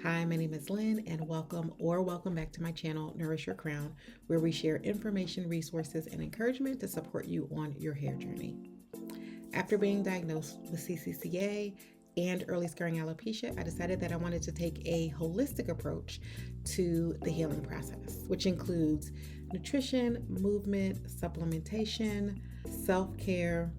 Hi, my name is Lynn, and welcome back to my channel, Nourish Your Crown, where we share information, resources, and encouragement to support you on your hair journey. After being diagnosed with CCCA and early scarring alopecia, I decided that I wanted to take a holistic approach to the healing process, which includes nutrition, movement, supplementation, self care,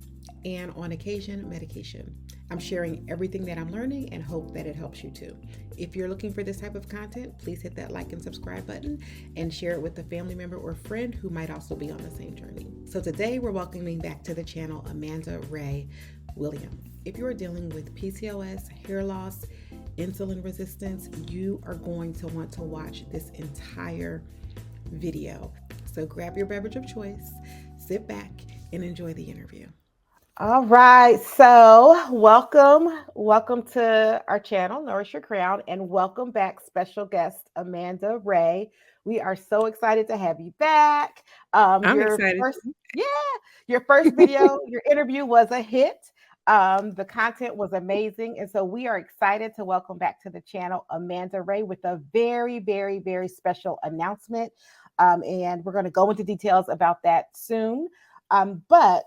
and on occasion, medication. I'm sharing everything that I'm learning and hope that it helps you too. If you're looking for this type of content, please hit that like and subscribe button and share it with a family member or friend who might also be on the same journey. So today we're welcoming back to the channel Amanda Ray Williams. If you are dealing with PCOS, hair loss, insulin resistance, you are going to want to watch this entire video. So grab your beverage of choice, sit back, and enjoy the interview. All right, so welcome to our channel, Nourish Your Crown, and welcome back, special guest Amanda Ray. We are so excited to have you back. I'm Your excited. first, yeah, your first video, your interview was a hit. The content was amazing, and so we are excited to welcome back to the channel Amanda Ray with a very, very, very special announcement, and we're going to go into details about that soon. But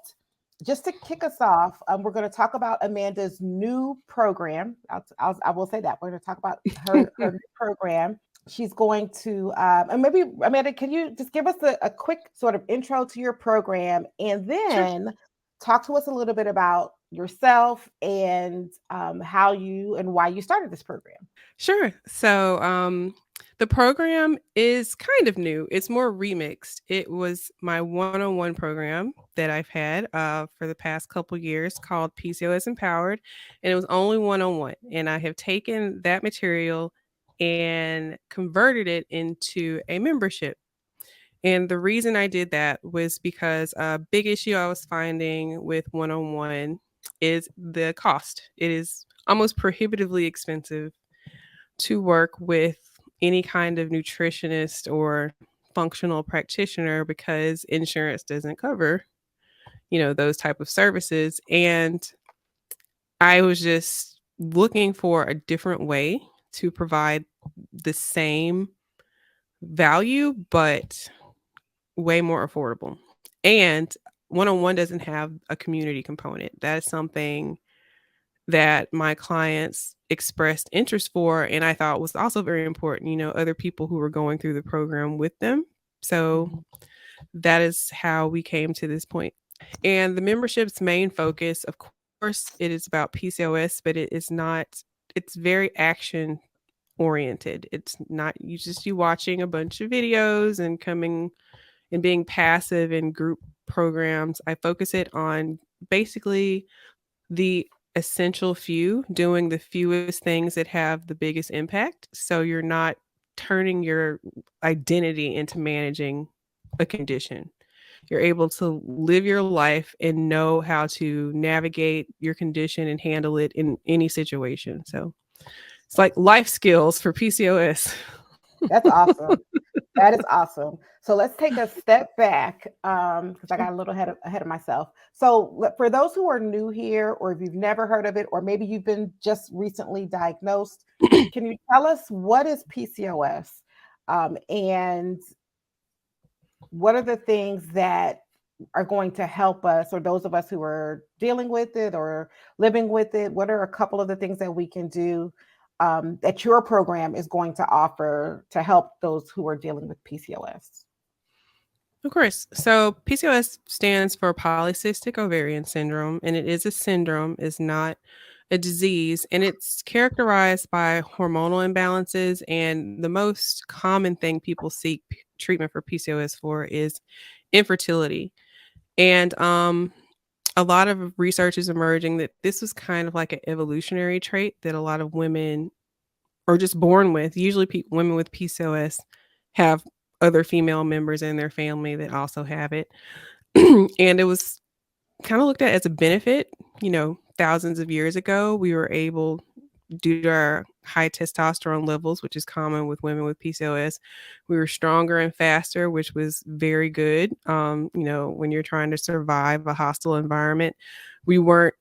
just to kick us off, we're going to talk about Amanda's new program. I will say that we're going to talk about her new program. She's going to, and maybe Amanda, can you just give us a quick sort of intro to your program, and Sure. then talk to us a little bit about yourself and how you and why you started this program. Sure. The program is kind of new. It's more remixed. It was my one-on-one program that I've had for the past couple years called PCOS Empowered, and it was only one-on-one. And I have taken that material and converted it into a membership. And the reason I did that was because a big issue I was finding with one-on-one is the cost. It is almost prohibitively expensive to work with any kind of nutritionist or functional practitioner because insurance doesn't cover, those type of services. And I was just looking for a different way to provide the same value, but way more affordable. And one-on-one doesn't have a community component. That is something that my clients expressed interest for, and I thought was also very important, other people who were going through the program with them. So Mhm. that is how we came to this point. And the membership's main focus, of course, it is about PCOS, but it is not, it's very action oriented. It's not you watching a bunch of videos and coming and being passive in group programs. I focus it on basically the essential few, doing the fewest things that have the biggest impact. So you're not turning your identity into managing a condition. You're able to live your life and know how to navigate your condition and handle it in any situation. So it's like life skills for PCOS. That's awesome. That is awesome. So let's take a step back because I Sure. got a little ahead of myself. So for those who are new here, or if you've never heard of it, or maybe you've been just recently diagnosed, can you tell us what is PCOS and what are the things that are going to help us, or those of us who are dealing with it or living with it? What are a couple of the things that we can do that your program is going to offer to help those who are dealing with PCOS? Of course. So PCOS stands for polycystic ovarian syndrome, and it is a syndrome, is not a disease, and it's characterized by hormonal imbalances. And the most common thing people seek treatment for PCOS for is infertility. And a lot of research is emerging that this was kind of like an evolutionary trait that a lot of women are just born with. Usually, women with PCOS have other female members in their family that also have it. And it was kind of looked at as a benefit, thousands of years ago. We were able, due to our high testosterone levels, which is common with women with PCOS, we were stronger and faster, which was very good. When you're trying to survive a hostile environment, we weren't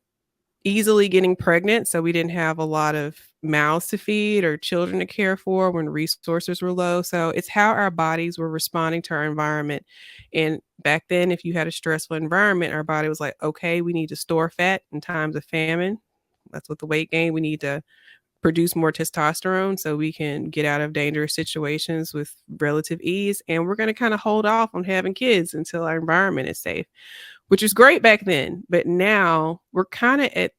easily getting pregnant, so we didn't have a lot of mouths to feed or children to care for when resources were low. So it's how our bodies were responding to our environment. And back then, if you had a stressful environment, our body was like, okay, we need to store fat in times of famine. That's what the weight gain. We need to produce more testosterone so we can get out of dangerous situations with relative ease. And we're going to kind of hold off on having kids until our environment is safe, which was great back then. But now we're kind of at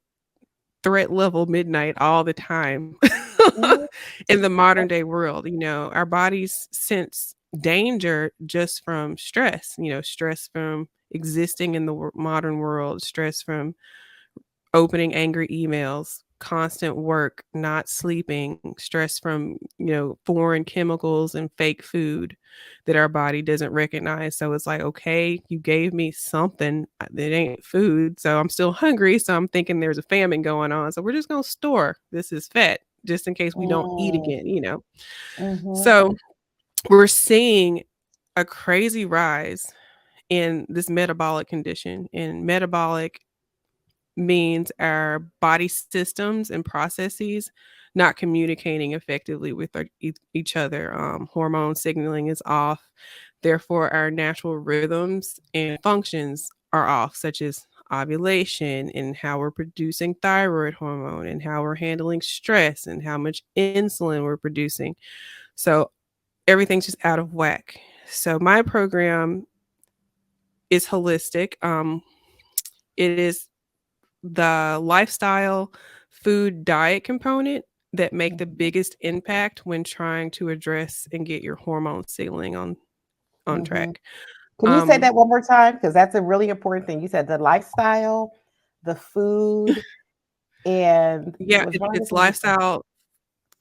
threat level midnight all the time Mhm. in the modern day world. Our bodies sense danger just from stress, stress from existing in the modern world, stress from opening angry emails, constant work, not sleeping, stress from, foreign chemicals and fake food that our body doesn't recognize. So it's like, okay, you gave me something that ain't food. So I'm still hungry. So I'm thinking there's a famine going on. So we're just going to store this is fat just in case we don't eat Mm. again. Mhm. So we're seeing a crazy rise in this metabolic condition. And metabolic means our body systems and processes not communicating effectively with each other. Hormone signaling is off. Therefore, our natural rhythms and functions are off, such as ovulation and how we're producing thyroid hormone and how we're handling stress and how much insulin we're producing. So everything's just out of whack. So my program is holistic. It is the lifestyle, food, diet component that make the Mhm. biggest impact when trying to address and get your hormone signaling on Mhm. track. Can you say Um, that one more time? Because that's a really important thing. You said the lifestyle, the food, and yeah, was one other it's thing you said. lifestyle,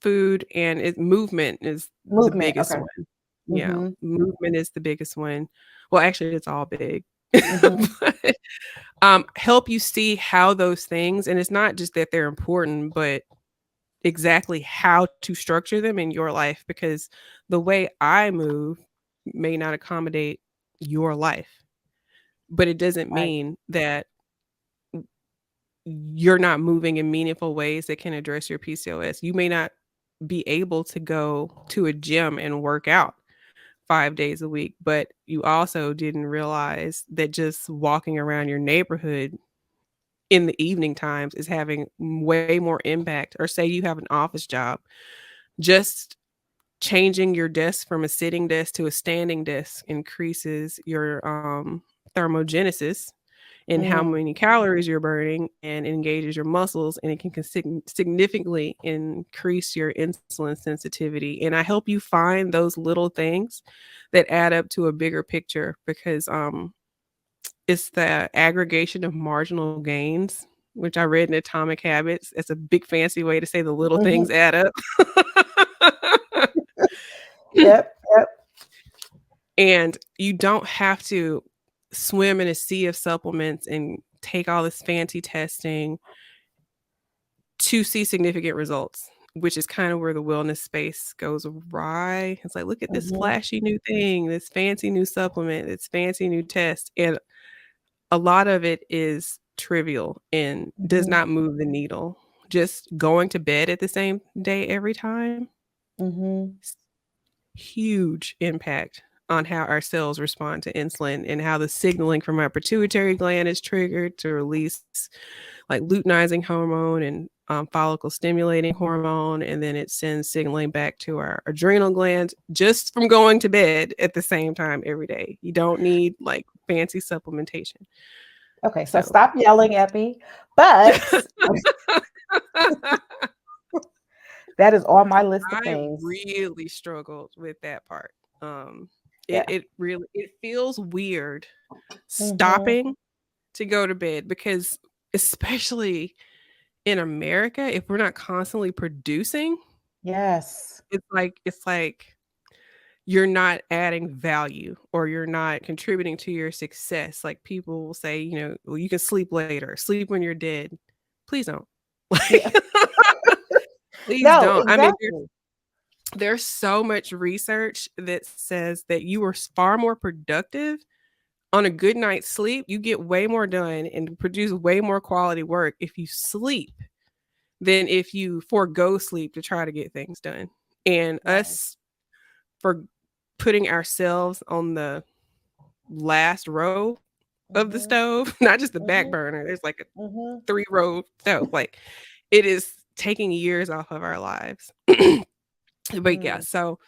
food, and movement is the Movement. biggest Okay. one. Yeah, Mhm. movement is the biggest one. Well, actually, it's all big. Mhm. But, help you see how those things, and it's not just that they're important, but exactly how to structure them in your life, because the way I move may not accommodate your life, but it doesn't Right. mean that you're not moving in meaningful ways that can address your PCOS. You may not be able to go to a gym and work out 5 days a week, but you also didn't realize that just walking around your neighborhood in the evening times is having way more impact. Or say you have an office job, just changing your desk from a sitting desk to a standing desk increases your thermogenesis and how Mm. many calories you're burning, and engages your muscles, and it can significantly increase your insulin sensitivity. And I help you find those little things that add up to a bigger picture, because it's the aggregation of marginal gains, which I read in Atomic Habits. It's a big fancy way to say the little things Mhm. add up. Yep. Yep. And you don't have to swim in a sea of supplements and take all this fancy testing to see significant results, which is kind of where the wellness space goes awry. It's like, look at this Mhm. flashy new thing, this fancy new supplement, this fancy new test. And a lot of it is trivial and does Mhm. not move the needle. Just going to bed at the same day every time, Mhm. huge impact on how our cells respond to insulin and how the signaling from our pituitary gland is triggered to release like luteinizing hormone and follicle stimulating hormone. And then it sends signaling back to our adrenal glands just from going to bed at the same time every day. You don't need like fancy supplementation. Okay. So So stop yelling at me. But that is on my list of I things. really struggled with that part. Um, it Yeah. it really it feels weird Mhm. stopping to go to bed, because especially in America, if we're not constantly producing, Yes. it's like you're not adding value or you're not contributing to your success. Like people will say, well, you can sleep later, sleep when you're dead. Please don't. Yeah. Like, please No, don't. I mean, exactly. there's so much research that says that you are far more productive on a good night's sleep. You get way more done and produce way more quality work if you sleep than if you forego sleep to try to get things done. And Right. us for putting ourselves on the last row of the Mhm. stove, not just the back Mhm. burner. There's like a Mhm. 3 row stove. Like it is taking years off of our lives. But yeah, Mm. so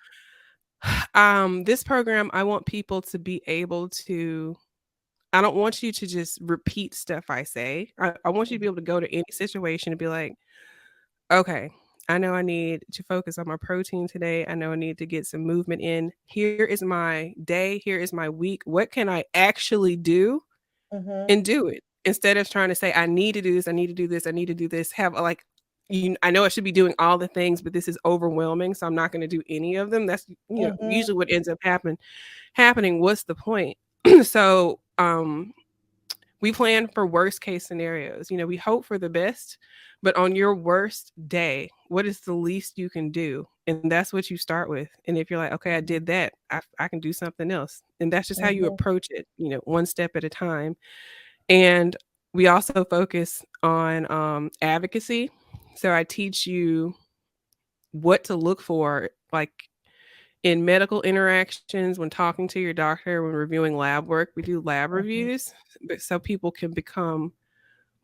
this program, I want people to be able to, I don't want you to just repeat stuff I say. I want you to be able to go to any situation and be like, okay, I know I need to focus on my protein today. I know I need to get some movement in. Here is my day. Here is my week. What can I actually do Mhm. and do it instead of trying to say, I need to do this. I need to do this. I need to do this. Have like, I know I should be doing all the things, but this is overwhelming. So I'm not going to do any of them. That's, Mhm. usually what ends up happening. What's the point? So, we plan for worst case scenarios. We hope for the best, but on your worst day, what is the least you can do? And that's what you start with. And if you're like, okay, I Mhm. did that, I can do something else. And that's just how you Mhm. approach it, one step at a time. And we also focus on advocacy. So I teach you what to look for, like in medical interactions, when talking to your doctor, when reviewing lab work. We do lab Mhm. reviews, but so people can become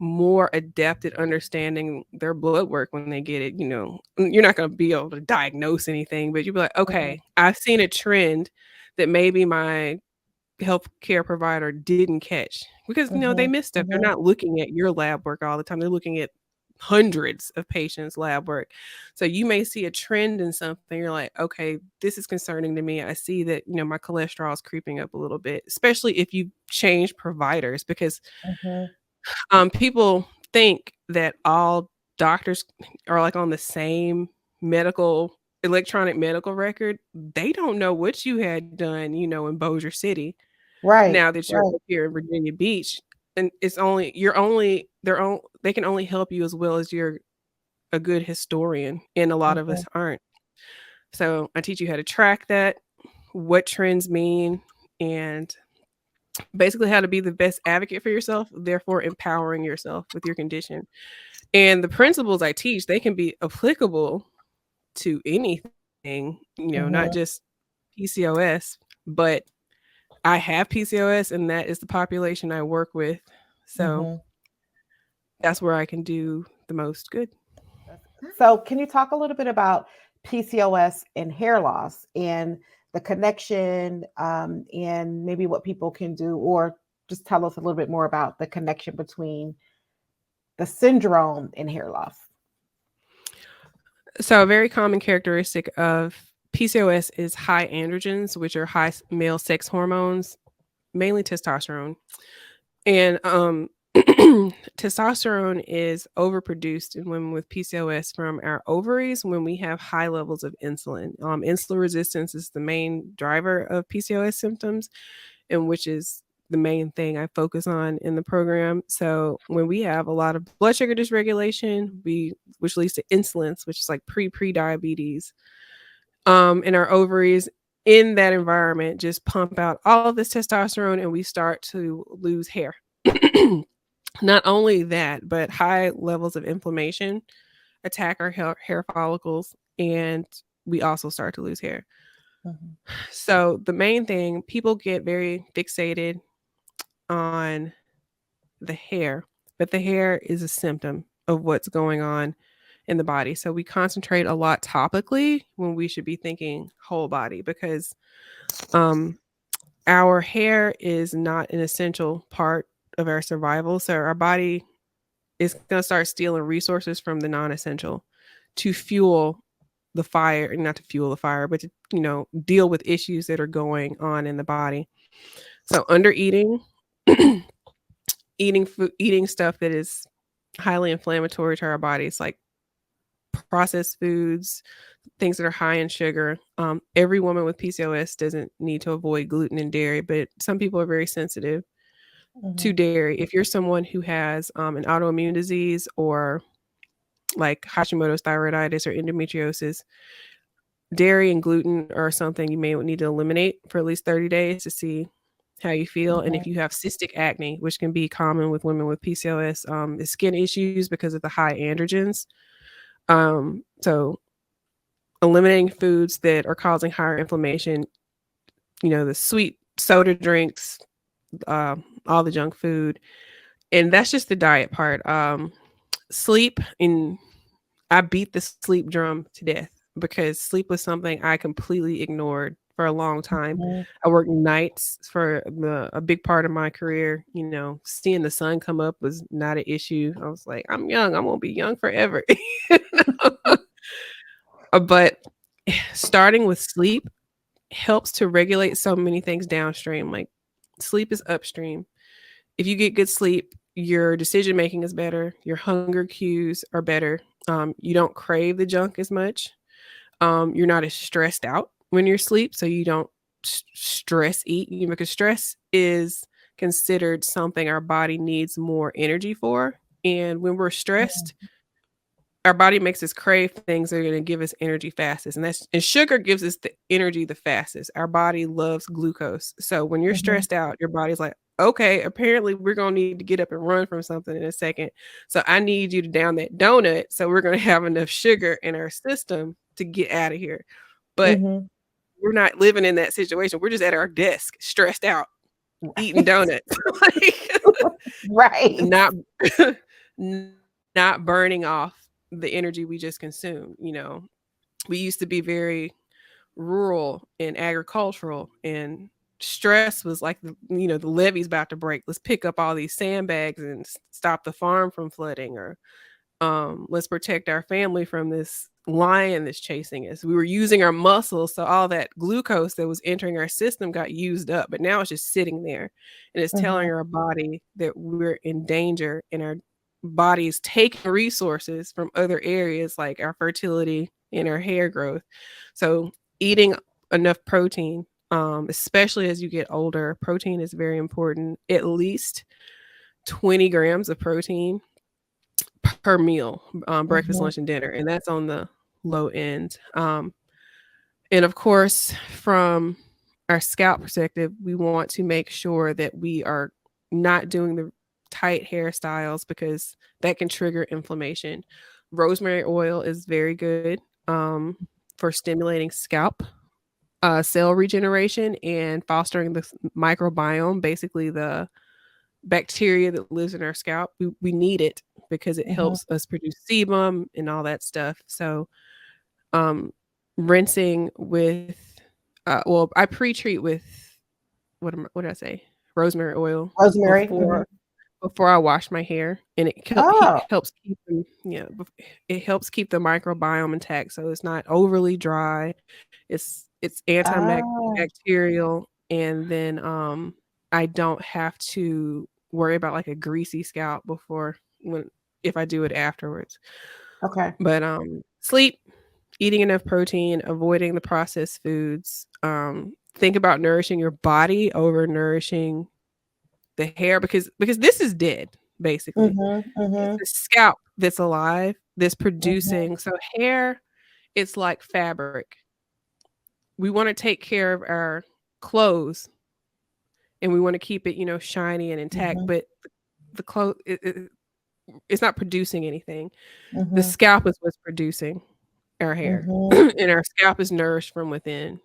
more adept at understanding their blood work when they get it. You're not going to be able to diagnose anything, but you'll be like, Mhm. okay, I've seen a trend that maybe my healthcare provider didn't catch because they Mhm. miss stuff. They're Mhm. not looking at your lab work all the time. They're looking at hundreds of patients' lab work. So you may see a trend in something. You're like, okay, this is concerning to me. I see that my cholesterol is creeping up a little bit, especially if you change providers, because Mhm. people think that all doctors are like on the same electronic medical record. They don't know what you had done, in Bossier City, Right. now that you're Right. up here in Virginia Beach. And it's only you're only they can only help you as well as you're a good historian, and a lot of Mhm. us aren't. So I teach you how to track that, what trends mean, and basically how to be the best advocate for yourself, therefore empowering yourself with your condition. And the principles I teach, they can be applicable to anything, not Mhm. just PCOS, but I have PCOS and that is the population I work with. So Mhm. that's where I can do the most good. So, can you talk a little bit about PCOS and hair loss and the connection, and maybe what people can do, or just tell us a little bit more about the connection between the syndrome and hair loss? So a very common characteristic of PCOS is high androgens, which are high male sex hormones, mainly testosterone. And testosterone is overproduced in women with PCOS from our ovaries when we have high levels of insulin. Insulin resistance is the main driver of PCOS symptoms, and which is the main thing I focus on in the program. So when we have a lot of blood sugar dysregulation, which leads to insulins, which is like pre-diabetes, in our ovaries, in that environment, just pump out all of this testosterone and we start to lose hair. Not only that, but high levels of inflammation attack our hair follicles, and we also start to lose hair. Mhm. So the main thing, people get very fixated on the hair, but the hair is a symptom of what's going on in the body. So we concentrate a lot topically when we should be thinking whole body, because um our hair is not an essential part of our survival. So our body is going to start stealing resources from the non-essential to fuel the fire, not to fuel the fire, but to, deal with issues that are going on in the body. So under eating, eating stuff that is highly inflammatory to our bodies, like processed foods, things that are high in sugar. Every woman with PCOS doesn't need to avoid gluten and dairy, but some people are very sensitive to Mhm. dairy. If you're someone who has an autoimmune disease or like Hashimoto's thyroiditis or endometriosis, dairy and gluten are something you may need to eliminate for at least 30 days to see how you feel. And Mhm. if you have cystic acne, which can be common with women with PCOS, is skin issues because of the high androgens. So eliminating foods that are causing higher inflammation, the sweet soda drinks, all the junk food, and that's just the diet part. Sleep, and I beat the sleep drum to death because sleep was something I completely ignored for a long time. Mhm. I worked nights for a big part of my career. Seeing the sun come up was not an issue. I was like, I'm young. I'm gonna be young forever. But starting with sleep helps to regulate so many things downstream. Like sleep is upstream. If you get good sleep, your decision making is better. Your hunger cues are better. You don't crave the junk as much. You're not as stressed out when you're asleep, so you don't stress eat, because stress is considered something our body needs more energy for. And when we're stressed, our body makes us crave things that are going to give us energy fastest, and sugar gives us the energy the fastest. Our body loves glucose, so when you're Mhm. stressed out, your body's like, okay, apparently we're going to need to get up and run from something in a second, so I need you to down that donut, so we're going to have enough sugar in our system to get out of here. But Mhm. we're not living in that situation. We're just at our desk stressed out eating Right. donuts. Like, Right. not not burning off the energy we just consumed. We used to be very rural and agricultural, and stress was like the levee's about to break. Let's pick up all these sandbags and stop the farm from flooding, or let's protect our family from this lion that's chasing us. We were using our muscles, so all that glucose that was entering our system got used up, but now it's just sitting there, and it's telling Mhm. our body that we're in danger, and our body is taking resources from other areas like our fertility and our hair growth. So eating enough protein, especially as you get older, protein is very important. At least 20 grams of protein per meal, breakfast, lunch, Mhm. and dinner, and that's on the low end. And of course, from our scalp perspective, we want to make sure that we are not doing the tight hairstyles because that can trigger inflammation. Rosemary oil is very good for stimulating scalp cell regeneration and fostering the microbiome, basically the bacteria that lives in our scalp. We need it because it Mhm. helps us produce sebum and all that stuff. So, um, rinsing with, well, I pre-treat with what did I say? Rosemary oil Rosemary. before Mhm. before I wash my hair, and Oh. helps keep them, it helps keep the microbiome intact, so it's not overly dry. It's Oh. antibacterial, and then I don't have to worry about like a greasy scalp before when if I do it afterwards. Okay. But sleep, eating enough protein, avoiding the processed foods. Think about nourishing your body over nourishing the hair, because this is dead basically. Mhm. It's Mhm. the scalp that's alive, that's Mhm. producing. So hair, it's like fabric. We want to take care of our clothes, and we want to keep it, shiny and intact, Mhm. but the clothes, it's not producing anything. The Mhm. scalp is what's producing our hair, Mhm. and our scalp is nourished from within,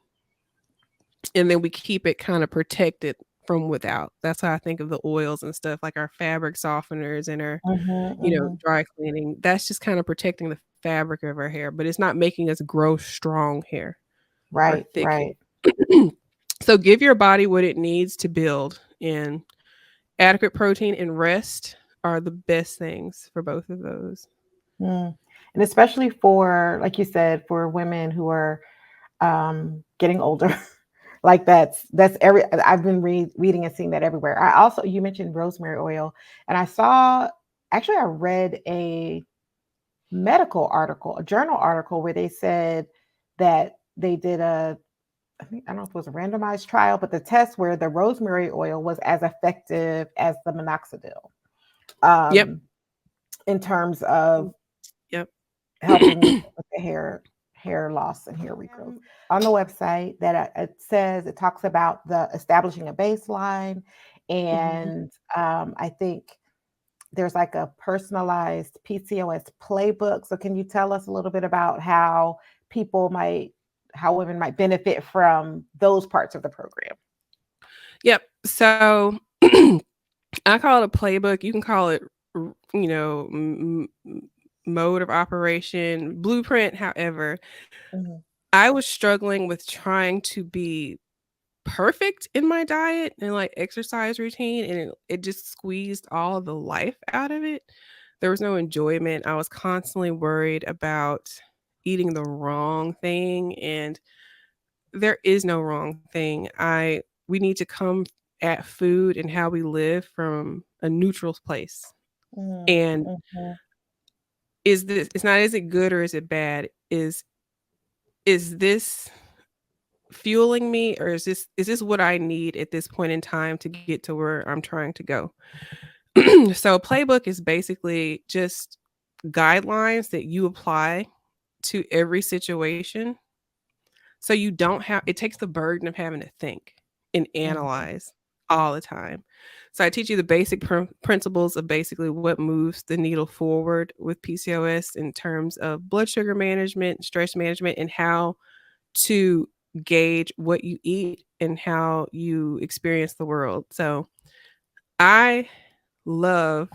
and then we keep it kind of protected from without. That's how I think of the oils and stuff, like our fabric softeners and our, Mhm. Mhm. dry cleaning. That's just kind of protecting the fabric of our hair, but it's not making us grow strong hair or Right. thick Right. hair. So give your body what it needs to build, and adequate protein and rest are the best things for both of those. Mm. And especially for, like you said, for women who are getting older. Like that's every I've been reading and seeing that everywhere. I also you mentioned rosemary oil, and I saw actually I read a medical article, a journal article where they said that they did I think I don't know if it was a randomized trial, but the test where the rosemary oil was as effective as the minoxidil Yep. um, in terms of Yep. helping with the hair loss and hair regrowth. On the website that it says it talks about the establishing a baseline, Mhm. and I think there's like a personalized PCOS playbook. So can you tell us a little bit about how people might, how women might benefit from those parts of the program? Yep. So I call it a playbook. You can call it, mode of operation, blueprint. However, Mhm, I was struggling with trying to be perfect in my diet and like exercise routine, and it just squeezed all of the life out of it. There was no enjoyment. I was constantly worried about eating the wrong thing, and there is no wrong thing. I We need to come at food and how we live from a neutral place. mhm, And mhm, is this it's not, is it good or is it bad? Is this fueling me, or is this what I need at this point in time to get to where I'm trying to go? So playbook is basically just guidelines that you apply to every situation. So you don't have it takes the burden of having to think and mhm, analyze all the time. So I teach you the basic principles of basically what moves the needle forward with PCOS in terms of blood sugar management, stress management, and how to gauge what you eat and how you experience the world. So I love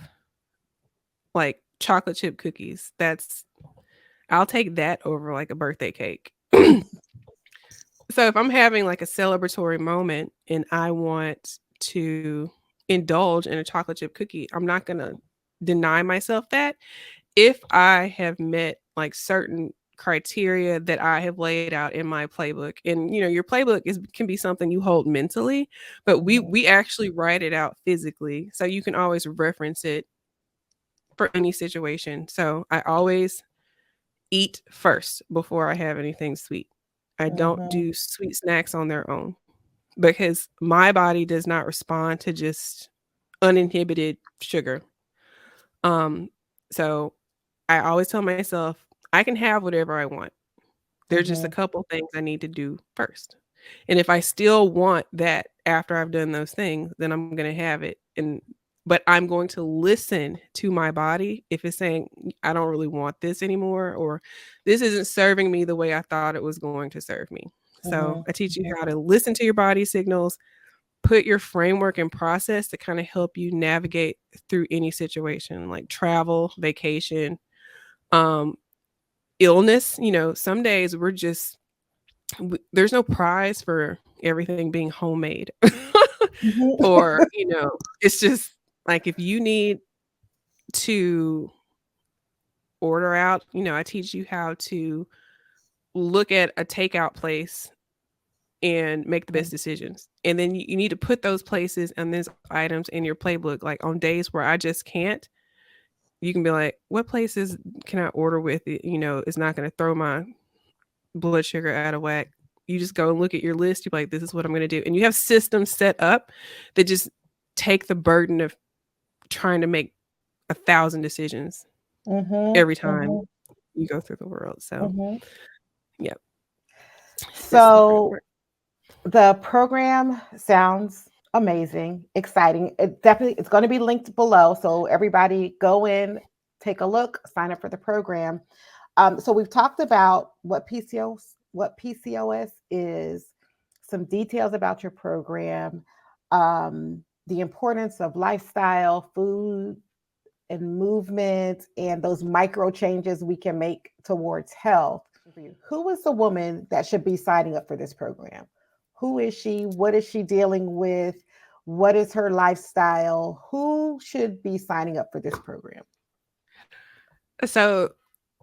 like chocolate chip cookies. I'll take that over like a birthday cake. So if I'm having like a celebratory moment and I want to indulge in a chocolate chip cookie, I'm not going to deny myself that if I have met like certain criteria that I have laid out in my playbook. And your playbook is can be something you hold mentally, but we mhm, we actually write it out physically. So you can always reference it for any situation. So I always eat first before I have anything sweet. I don't mhm, do sweet snacks on their own because my body does not respond to just uninhibited sugar. Um, so I always tell myself I can have whatever I want. There's just a mhm, couple things I need to do first. And if I still want that after I've done those things, then I'm going to have it. But I'm going to listen to my body if it's saying I don't really want this anymore, or this isn't serving me the way I thought it was going to serve me. So mhm, I teach you mhm, how to listen to your body signals, put your framework and process to kind of help you navigate through any situation like travel, vacation, um, illness. Some days there's no prize for everything being homemade. mhm, Or, it's just like if you need to order out, I teach you how to look at a takeout place and make the best decisions. And then you need to put those places and those items in your playbook. Like on days where I just can't, you can be like, what places can I order with it? It's not going to throw my blood sugar out of whack. You just go and look at your list. You're like, this is what I'm going to do. And you have systems set up that just take the burden of trying to make 1,000 decisions mhm, every time mhm, you go through the world. So, mhm. yeah, that's the So framework. the program sounds amazing, exciting. It definitely it's going to be linked below, so everybody go in, take a look, sign up for the program. So we've talked about what PCOS is, some details about your program, the importance of lifestyle, food, and movement, and those micro changes we can make towards health. Who is the woman that should be signing up for this program? Who is she? What is she dealing with? What is her lifestyle? Who should be signing up for this program? So,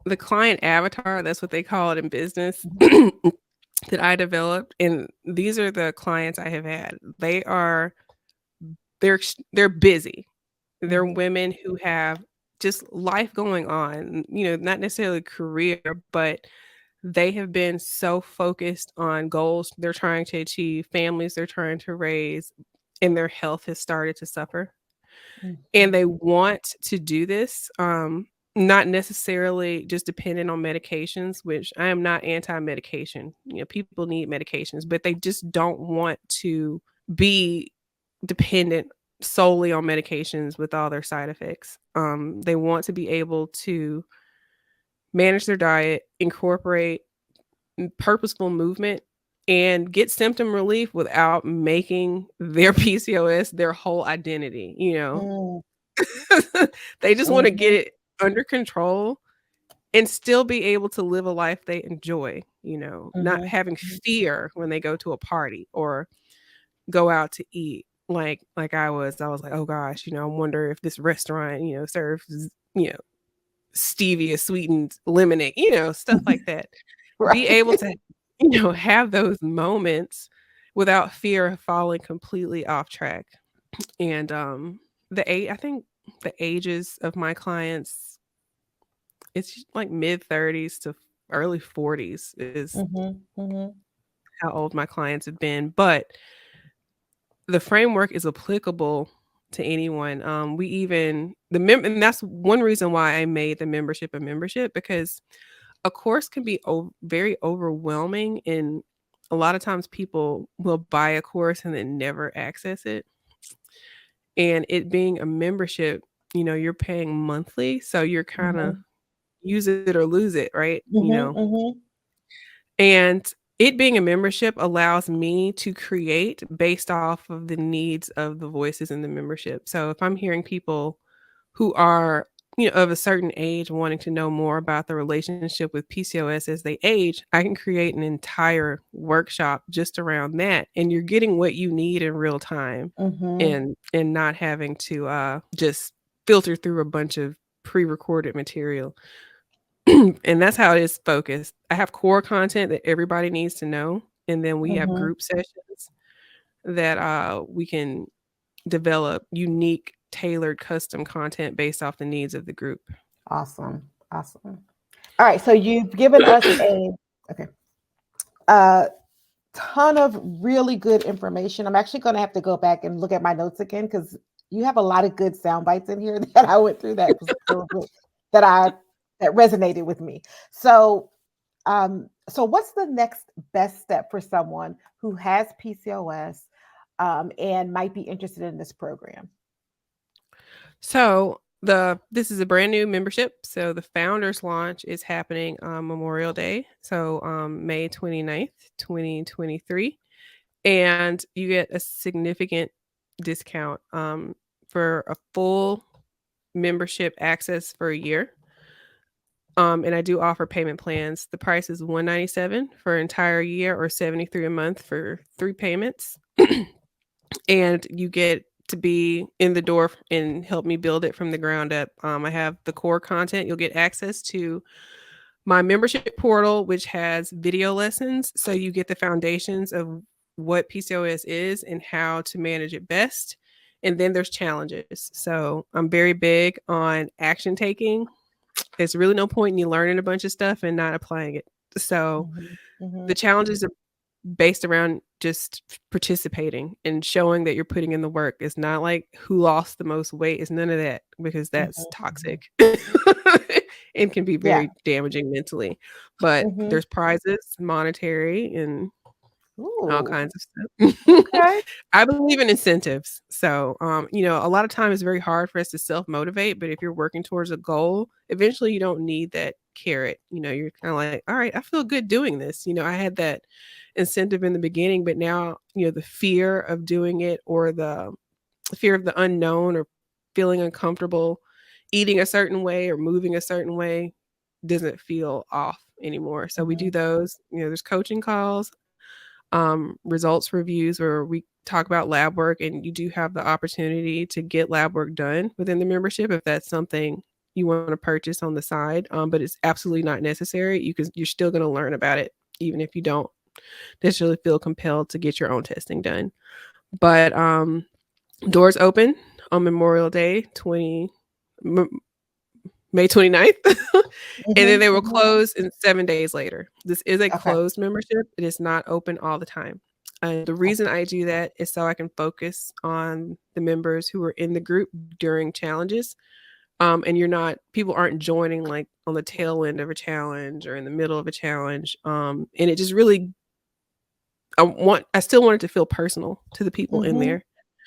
the client avatar, that's what they call it in business, Mhm, that I developed. And these are the clients I have had. They're busy. They're mhm, women who have just life going on, not necessarily career, but they have been so focused on goals they're trying to achieve, families they're trying to raise, and their health has started to suffer. And mhm, they want to do this, not necessarily just dependent on medications, which I am not anti-medication. People need medications, but they just don't want to be dependent solely on medications with all their side effects. They want to be able to manage their diet, incorporate purposeful movement, and get symptom relief without making their PCOS their whole identity, you know? Mm, They just want to get mhm, it under control and still be able to live a life they enjoy, you know, not mhm, having mhm, fear when they go to a party or go out to eat like I was like, "Oh gosh, you know, I wonder if this restaurant, you know, serves, you know, stevia sweetened lemonade," you know, stuff like that. Be right. able to, you know, have those moments without fear of falling completely off track. And I think the ages of my clients, it's like mid 30s to early 40s is Mhm, mhm, how old my clients have been, but the framework is applicable to anyone. We even and that's one reason why I made the membership a membership, because a course can be very overwhelming, and a lot of times people will buy a course and then never access it. And it being a membership, you know, you're paying monthly, so you're kind of mhm, use it or lose it, right? You mhm, know, mhm, and it being a membership allows me to create based off of the needs of the voices in the membership. So if I'm hearing people who are, you know, of a certain age wanting to know more about the relationship with PCOS as they age, I can create an entire workshop just around that. And you're getting what you need in real time, mhm, and not having to just filter through a bunch of pre-recorded material. And that's how it is focused. I have core content that everybody needs to know, and then we have mhm. group sessions that we can develop unique, tailored, custom content based off the needs of the group. Awesome, awesome. All right, so you've given us a okay, a ton of really good information. I'm actually gonna have to go back and look at my notes again because you have a lot of good sound bites in here that I went through that I that resonated with me. So, so what's the next best step for someone who has PCOS and might be interested in this program? So this is a brand new membership. So the founders launch is happening on Memorial Day. So May 29th, 2023. And you get a significant discount for a full membership access for a year. And I do offer payment plans. The price is $197 for an entire year or $73 a month for 3 payments. And you get to be in the door and help me build it from the ground up. I have the core content. You'll get access to my membership portal, which has video lessons. So you get the foundations of what PCOS is and how to manage it best. And then there's challenges. So I'm very big on action taking. There's really no point in you learning a bunch of stuff and not applying it. So Mhm, the mhm, challenges are based around just participating and showing that you're putting in the work. It's not like who lost the most weight. It's none of that, because that's mhm, mhm. toxic and can be Yeah. very damaging mentally. But Mhm. there's prizes, monetary, and all Ooh. kinds of stuff. Okay. I believe in incentives. So, you know, a lot of times it's very hard for us to self motivate, but if you're working towards a goal, eventually you don't need that carrot. You know, you're kind of like, all right, I feel good doing this. You know, I had that incentive in the beginning, but now, you know, the fear of doing it, or the fear of the unknown, or feeling uncomfortable eating a certain way or moving a certain way doesn't feel off anymore. So we do Mhm, those. You know, there's coaching calls, results reviews where we talk about lab work, and you do have the opportunity to get lab work done within the membership if that's something you want to purchase on the side. But it's absolutely not necessary. You're still going to learn about it even if you don't necessarily feel compelled to get your own testing done. But doors open on Memorial Day 20 May 29th. And then mhm, they will mhm. close in 7 days later. This is a Okay. closed membership. It is not open all the time. And the Okay. reason I do that is so I can focus on the members who are in the group during challenges. And people aren't joining like on the tail end of a challenge or in the middle of a challenge. And it just really, I still want it to feel personal to the people in Mhm, there.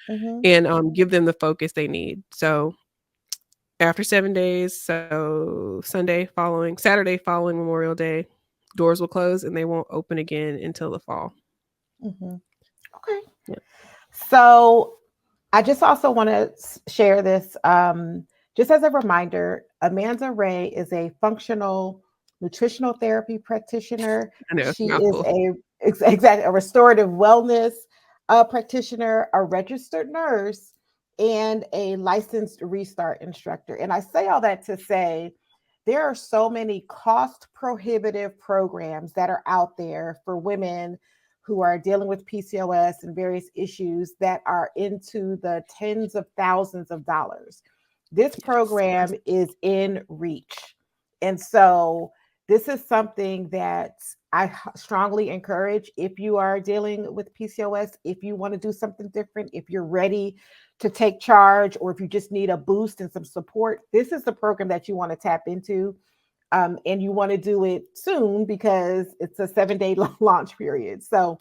Mm-hmm. and give them the focus they need. So after 7 days, so Saturday following Memorial Day, doors will close and they won't open again until the fall. Mm-hmm. Okay. Yeah. So I just also want to share this just as a reminder. Amanda Ray is a functional nutritional therapy practitioner. I know, it's a She is mouthful. exactly a restorative wellness practitioner, a registered nurse, and a licensed restart instructor. And I say all that to say there are so many cost prohibitive programs that are out there for women who are dealing with PCOS and various issues that are into the tens of thousands of dollars. This Yes. program is in reach. And so this is something that I strongly encourage if you are dealing with PCOS, if you want to do something different, if you're ready to take charge, or if you just need a boost and some support, this is the program that you want to tap into. And you want to do it soon because it's a 7-day launch period. So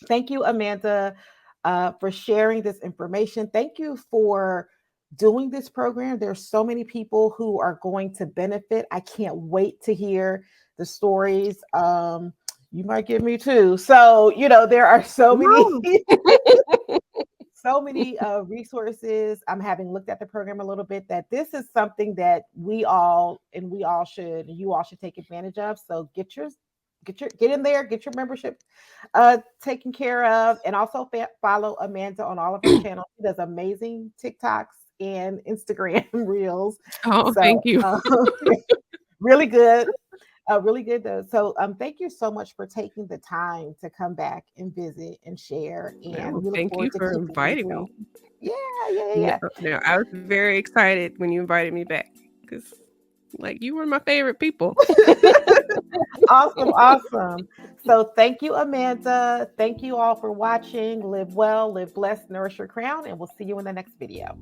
thank you, Amanda, for sharing this information. Thank you for doing this program. There's so many people who are going to benefit. I can't wait to hear the stories. You might give me two. So, there are so many No. so many resources. I'm having looked at the program a little bit that this is something that you all should take advantage of. So get in there, get your membership taken care of, and also follow Amanda on all of her channels. She does amazing TikToks and Instagram reels. Oh, So thank you. really good. Really good though. So thank you so much for taking the time to come back and visit and share. And No, we look thank you forward to for keeping things inviting going. me. Yeah, yeah, No, yeah, no, I was very excited when you invited me back because, like, you were my favorite people. yeah. Awesome, awesome. So thank you, Amanda. Thank you all for watching. Live well, live blessed, nourish your crown, and we'll see you in the next video.